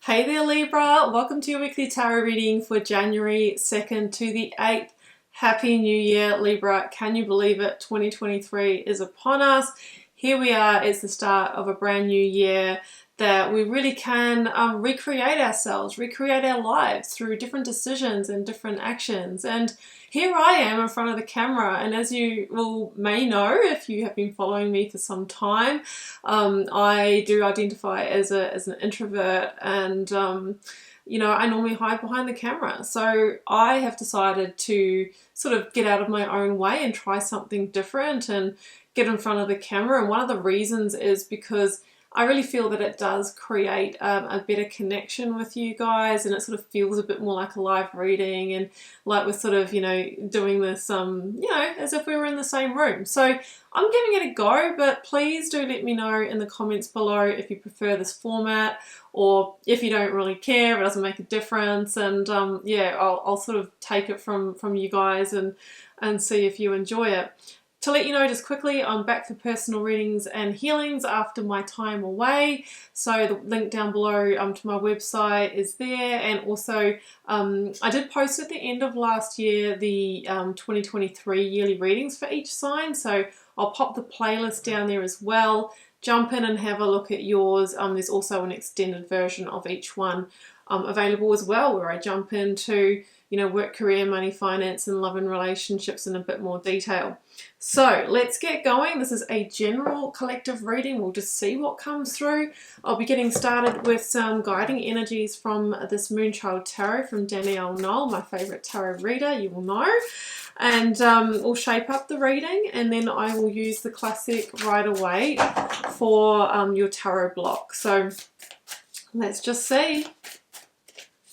Hey there Libra, welcome to your weekly tarot reading for January 2nd to the 8th. Happy New Year Libra, can you believe it? 2023 is upon us. Here we are, it's the start of a brand new year that we really can recreate ourselves, recreate our lives through different decisions and different actions. And here I am in front of the camera, and as you may know if you have been following me for some time, I do identify as an introvert, and I normally hide behind the camera. So I have decided to sort of get out of my own way and try something different and get in front of the camera. And one of the reasons is because I really feel that it does create a better connection with you guys, and it sort of feels a bit more like a live reading, and like we're sort of, doing this, as if we were in the same room. So I'm giving it a go, but please do let me know in the comments below if you prefer this format, or if you don't really care, if it doesn't make a difference. And I'll sort of take it from you guys and see if you enjoy it. To let you know just quickly, I'm back for personal readings and healings after my time away. So the link down below to my website is there. And also I did post at the end of last year the 2023 yearly readings for each sign. So I'll pop the playlist down there as well. Jump in and have a look at yours. There's also an extended version of each one available as well, where I jump into work, career, money, finance, and love and relationships in a bit more detail. So let's get going. This is a general collective reading. We'll just see what comes through. I'll be getting started with some guiding energies from this Moonchild Tarot from Danielle Knoll, my favorite tarot reader, you will know. And we'll shape up the reading, and then I will use the classic right away for your tarot block. So let's just see.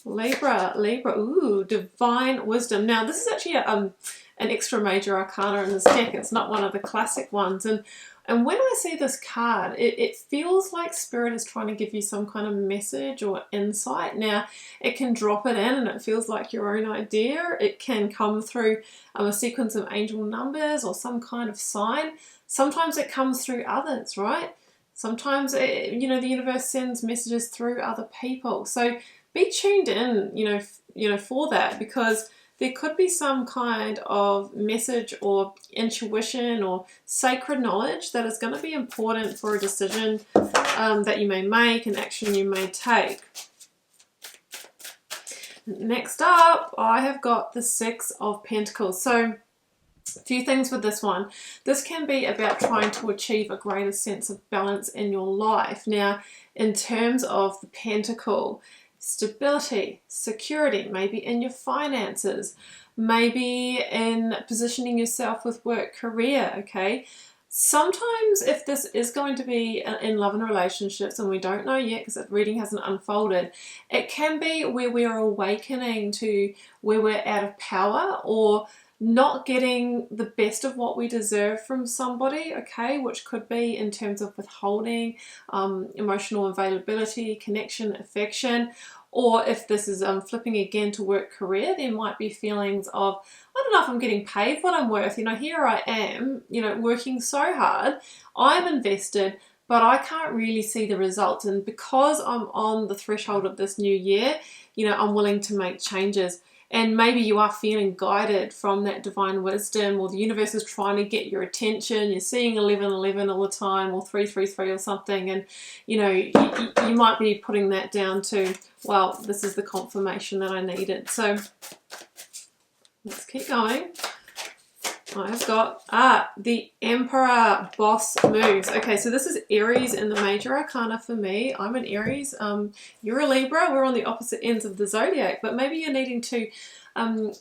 Libra, ooh, divine wisdom. Now this is actually an extra major arcana in this deck. It's not one of the classic ones, and when I see this card, it feels like Spirit is trying to give you some kind of message or insight. Now it can drop it in and it feels like your own idea. It can come through a sequence of angel numbers or some kind of sign. Sometimes it comes through others, right? Sometimes the universe sends messages through other people. So be tuned in, for that, because there could be some kind of message or intuition or sacred knowledge that is going to be important for a decision that you may make, an action you may take. Next up, I have got the Six of Pentacles. So a few things with this one. This can be about trying to achieve a greater sense of balance in your life. Now, in terms of the Pentacle, stability, security, maybe in your finances, maybe in positioning yourself with work, career, okay? Sometimes if this is going to be in love and relationships, and we don't know yet because the reading hasn't unfolded, it can be where we're awakening to where we're out of power or not getting the best of what we deserve from somebody, okay, which could be in terms of withholding, emotional availability, connection, affection. Or if this is flipping again to work, career, there might be feelings of, I don't know if I'm getting paid what I'm worth. Here I am, working so hard, I'm invested, but I can't really see the results. And because I'm on the threshold of this new year, I'm willing to make changes. And maybe you are feeling guided from that divine wisdom, or the universe is trying to get your attention. You're seeing 1111 all the time, or 333 or something, and you might be putting that down to, well, this is the confirmation that I needed. So let's keep going. I've got the Emperor, boss moves. Okay, so this is Aries in the major arcana for me. I'm an Aries. You're a Libra. We're on the opposite ends of the zodiac, but maybe you're needing to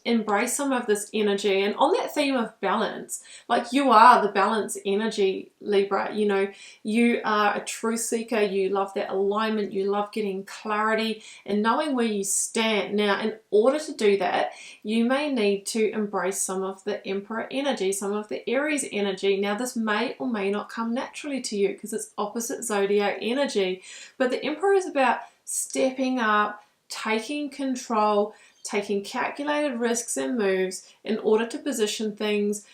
embrace some of this energy. And on that theme of balance, like you are the balance energy, Libra. You are a truth seeker. You love that alignment. You love getting clarity and knowing where you stand. Now, in order to do that, you may need to embrace some of the Emperor energy, some of the Aries energy. Now, this may or may not come naturally to you because it's opposite zodiac energy. But the Emperor is about stepping up, taking control, taking calculated risks and moves in order to position things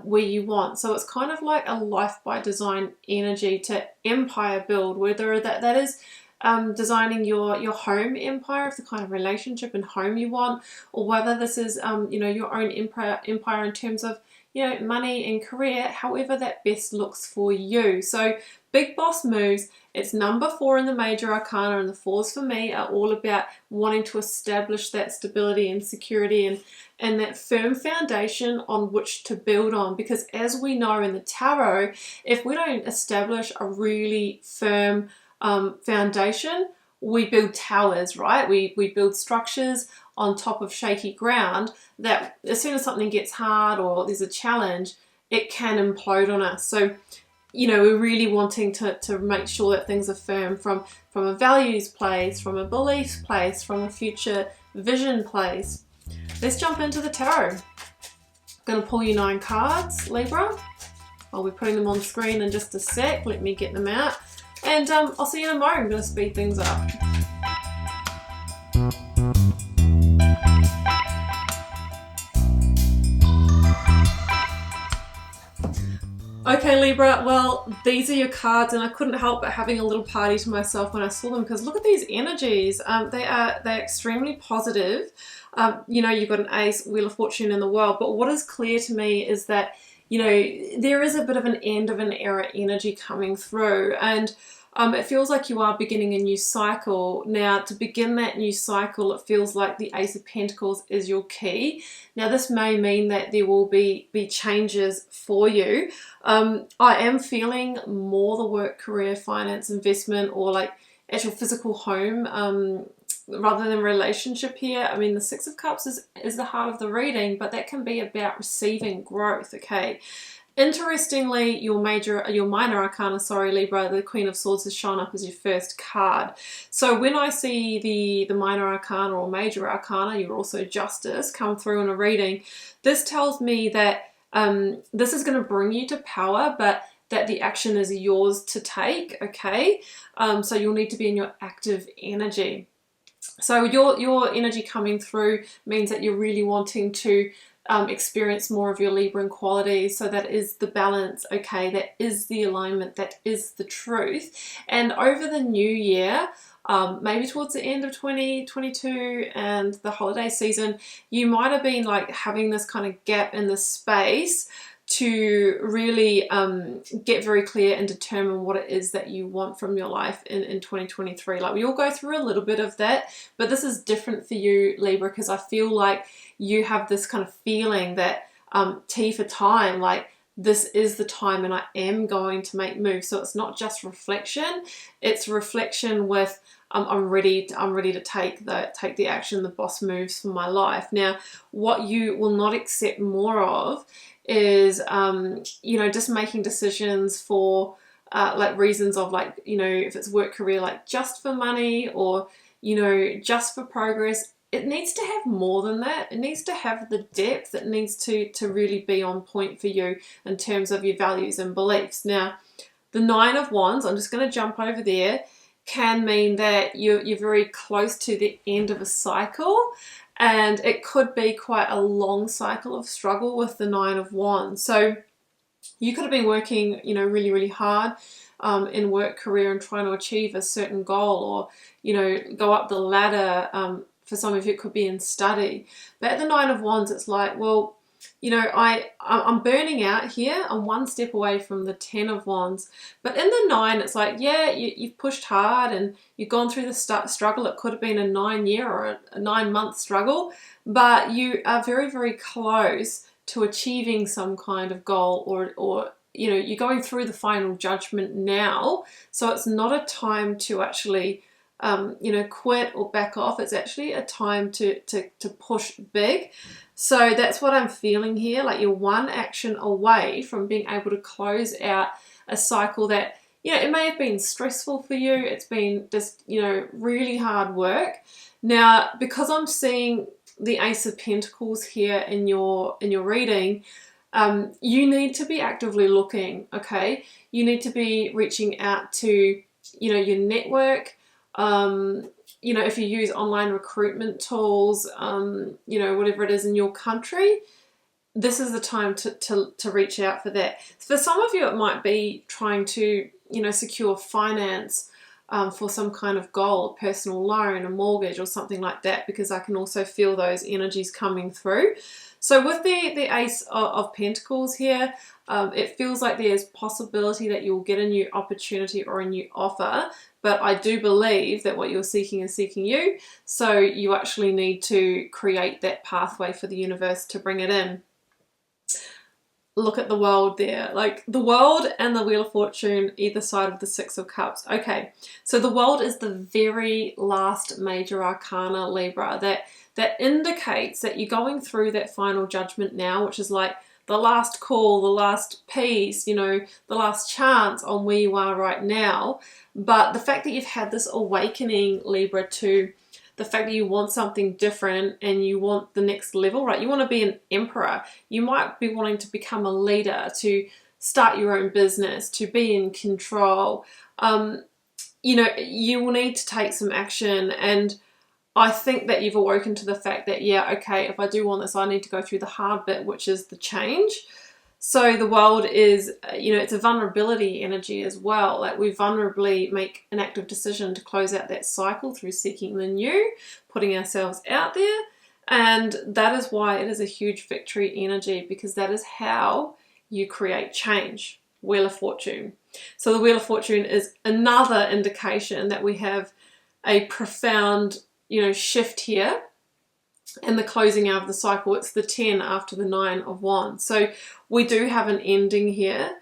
where you want. So it's kind of like a life by design energy to empire build, whether that is designing your home empire, of the kind of relationship and home you want, or whether this is you know, your own empire in terms of, you know, money and career, however that best looks for you. So big boss moves, it's number 4 in the major arcana, and the 4s for me are all about wanting to establish that stability and security and that firm foundation on which to build on. Because as we know in the tarot, if we don't establish a really firm foundation, we build towers, right? We build structures on top of shaky ground that as soon as something gets hard or there's a challenge, it can implode on us. So, you know, we're really wanting to make sure that things are firm from a values place, from a beliefs place, from a future vision place. Let's jump into the tarot. I'm going to pull you 9 cards, Libra. I'll be putting them on screen in just a sec. Let me get them out. And I'll see you in a moment. I'm going to speed things up. Okay, Libra, well, these are your cards, and I couldn't help but having a little party to myself when I saw them, because look at these energies. They're extremely positive. You know, you've got an ace, Wheel of Fortune in the world, but what is clear to me is that, you know, there is a bit of an end of an era energy coming through, and it feels like you are beginning a new cycle. Now, to begin that new cycle, it feels like the Ace of Pentacles is your key. Now, this may mean that there will be changes for you. I am feeling more the work, career, finance, investment, or like actual physical home rather than relationship here. I mean, the 6 of Cups is the heart of the reading, but that can be about receiving growth, okay? Interestingly, your minor arcana, sorry, Libra, the Queen of Swords has shown up as your first card. So when I see the minor arcana or major arcana, you're also Justice, come through in a reading, this tells me that this is going to bring you to power, but that the action is yours to take, okay? So you'll need to be in your active energy. So your energy coming through means that you're really wanting to experience more of your Libran qualities. So that is the balance, okay? That is the alignment, that is the truth. And over the new year, maybe towards the end of 2022 and the holiday season, you might have been like having this kind of gap in the space to really get very clear and determine what it is that you want from your life in 2023. Like, we all go through a little bit of that, but this is different for you, Libra, because I feel like you have this kind of feeling that T for time, like this is the time and I am going to make moves. So it's not just reflection, it's reflection with I'm ready to take the action, the boss moves for my life. Now, what you will not accept more of is you know, just making decisions for like reasons of, like, you know, if it's work, career, like just for money, or, you know, just for progress. It needs to have more than that. It needs to have the depth. It needs to really be on point for you in terms of your values and beliefs. Now, the 9 of Wands, I'm just going to jump over there, can mean that you're very close to the end of a cycle, and it could be quite a long cycle of struggle with the 9 of Wands. So you could have been working, you know, really, really hard in work, career, and trying to achieve a certain goal, or, you know, go up the ladder. For some of you, it could be in study. But at the 9 of Wands, it's like, well, you know, I'm burning out here. I'm one step away from the 10 of Wands. But in the 9, it's like, yeah, you've pushed hard and you've gone through the struggle. It could have been a 9-year or a 9-month struggle, but you are very, very close to achieving some kind of goal, or you know, you're going through the final judgment now. So it's not a time to actually you know, quit or back off. It's actually a time to push big. So that's what I'm feeling here. Like, you're one action away from being able to close out a cycle that, you know, it may have been stressful for you. It's been just, you know, really hard work. Now, because I'm seeing the Ace of Pentacles here in your reading, you need to be actively looking, okay? You need to be reaching out to, you know, your network. You know, if you use online recruitment tools, you know, whatever it is in your country, this is the time to reach out for that. For some of you, it might be trying to, you know, secure finance, for some kind of goal, a personal loan, a mortgage, or something like that, because I can also feel those energies coming through. So with the Ace of Pentacles here, it feels like there's possibility that you'll get a new opportunity or a new offer, but I do believe that what you're seeking is seeking you, so you actually need to create that pathway for the universe to bring it in. Look at the world there, like the world and the Wheel of Fortune either side of the Six of Cups. Okay, so the world is the very last major arcana, Libra, that indicates that you're going through that final judgment now, which is like the last call, the last piece, you know, the last chance on where you are right now. But the fact that you've had this awakening, Libra, to the fact that you want something different and you want the next level, right? You want to be an emperor. You might be wanting to become a leader, to start your own business, to be in control. You know, you will need to take some action, and I think that you've awoken to the fact that, yeah, okay, if I do want this, I need to go through the hard bit, which is the change. So the world is, you know, it's a vulnerability energy as well. Like we vulnerably make an active decision to close out that cycle through seeking the new, putting ourselves out there. And that is why it is a huge victory energy, because that is how you create change. Wheel of Fortune. So the Wheel of Fortune is another indication that we have a profound, you know, shift here and the closing out of the cycle. It's the 10 after the 9 of Wands. So we do have an ending here,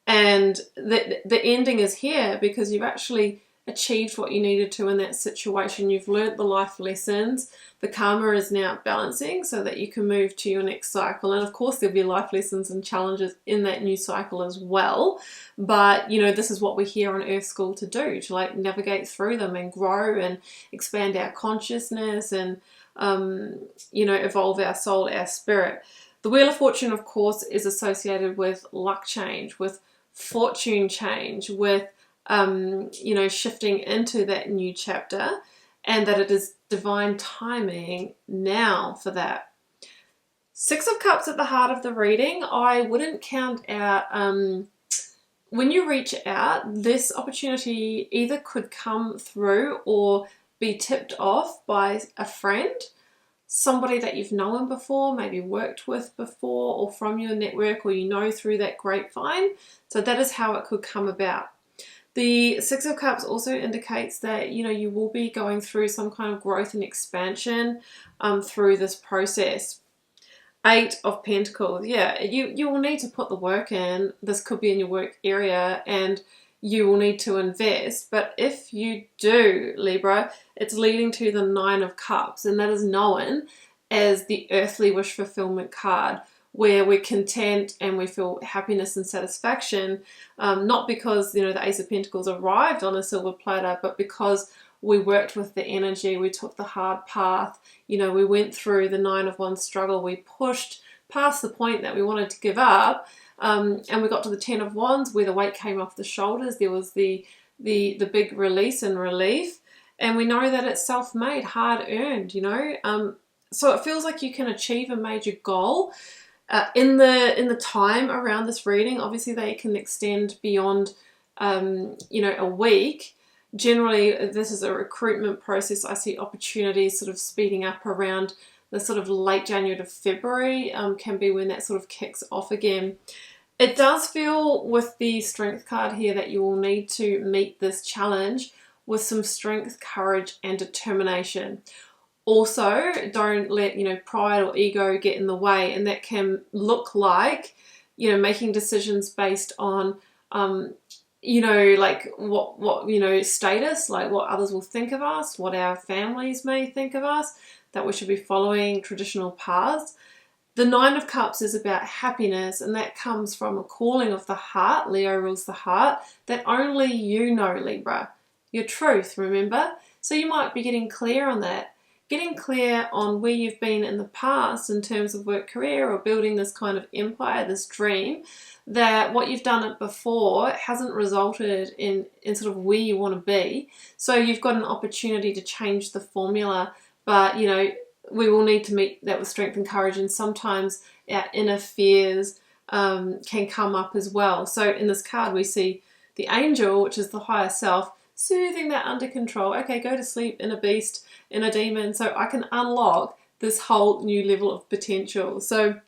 and the ending is here because you've actually achieved what you needed to in that situation. You've learnt the life lessons. The karma is now balancing so that you can move to your next cycle. And of course there'll be life lessons and challenges in that new cycle as well. But, you know, this is what we're here on Earth School to do, to like navigate through them and grow and expand our consciousness and, you know, evolve our soul, our spirit. The Wheel of Fortune, of course, is associated with luck change, with fortune change, with, you know, shifting into that new chapter, and that it is divine timing now for that. Six of Cups at the heart of the reading. I wouldn't count out, when you reach out, this opportunity either could come through or be tipped off by a friend, somebody that you've known before, maybe worked with before, or from your network, or you know through that grapevine. So that is how it could come about. The Six of Cups also indicates that, you know, you will be going through some kind of growth and expansion through this process. Eight of Pentacles. Yeah, you will need to put the work in. This could be in your work area, and you will need to invest. But if you do, Libra, it's leading to the Nine of Cups, and that is known as the earthly wish fulfillment card, where we're content and we feel happiness and satisfaction, not because, you know, the Ace of Pentacles arrived on a silver platter, but because we worked with the energy, we took the hard path, you know, we went through the Nine of Wands struggle, we pushed past the point that we wanted to give up, and we got to the 10 of Wands where the weight came off the shoulders. There was the big release and relief, and we know that it's self-made, hard-earned, you know. So it feels like you can achieve a major goal. In the time around this reading, obviously they can extend beyond, you know, a week. Generally, this is a recruitment process. I see opportunities sort of speeding up around the sort of late January to February, can be when that sort of kicks off again. It does feel with the Strength card here that you will need to meet this challenge with some strength, courage, and determination. Also, don't let, you know, pride or ego get in the way, and that can look like, you know, making decisions based on, you know, like what you know, status, like what others will think of us, what our families may think of us, that we should be following traditional paths. The Nine of Cups is about happiness, and that comes from a calling of the heart. Leo rules the heart, that only you know, Libra. Your truth, remember? So you might be getting clear on that. Getting clear on where you've been in the past in terms of work, career, or building this kind of empire, this dream, that what you've done it before hasn't resulted in sort of where you want to be. So you've got an opportunity to change the formula, but, you know, we will need to meet that with strength and courage, and sometimes our inner fears can come up as well. So in this card we see the angel, which is the higher self, soothing that under control. Okay, go to sleep, inner beast, inner demon, so I can unlock this whole new level of potential. So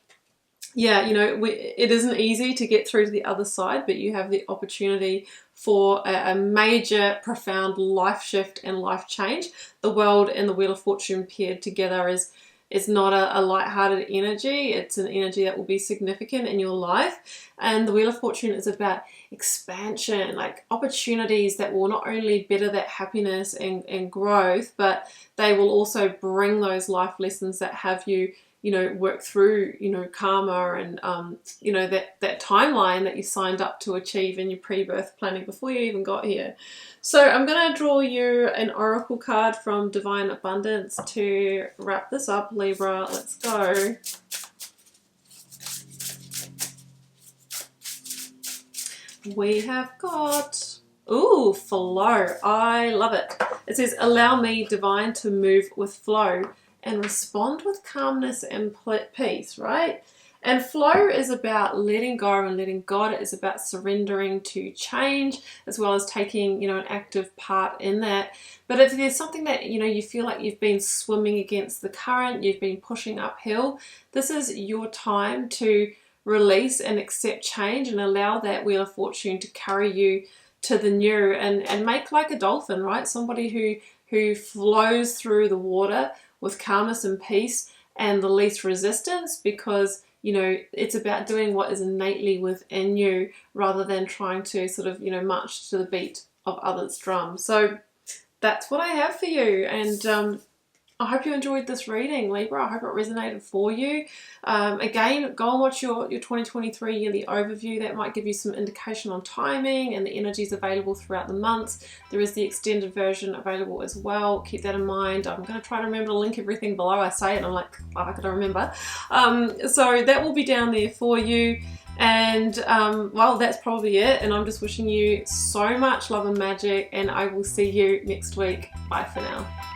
yeah, you know, it isn't easy to get through to the other side, but you have the opportunity for a major, profound life shift and life change. The world and the Wheel of Fortune paired together is not a light-hearted energy. It's an energy that will be significant in your life. And the Wheel of Fortune is about expansion, like opportunities that will not only better that happiness and growth, but they will also bring those life lessons that have you, you know, work through, you know, karma and, you know, that timeline that you signed up to achieve in your pre-birth planning before you even got here. So I'm going to draw you an oracle card from Divine Abundance to wrap this up, Libra. Let's go. We have got, ooh, flow. I love it. It says, allow me, Divine, to move with flow and respond with calmness and peace, right? And flow is about letting go and letting God. It is about surrendering to change, as well as taking, you know, an active part in that. But if there's something that, you know, you feel like you've been swimming against the current, you've been pushing uphill, this is your time to release and accept change and allow that Wheel of Fortune to carry you to the new and make like a dolphin, right? Somebody who flows through the water with calmness and peace and the least resistance, because, you know, it's about doing what is innately within you rather than trying to sort of, you know, march to the beat of others' drums. So that's what I have for you. And I hope you enjoyed this reading, Libra. I hope it resonated for you. Again, go and watch your 2023 yearly overview. That might give you some indication on timing and the energies available throughout the months. There is the extended version available as well. Keep that in mind. I'm going to try to remember to link everything below. I say it and I'm like, oh, I gotta remember. So that will be down there for you. And well, that's probably it. And I'm just wishing you so much love and magic, and I will see you next week. Bye for now.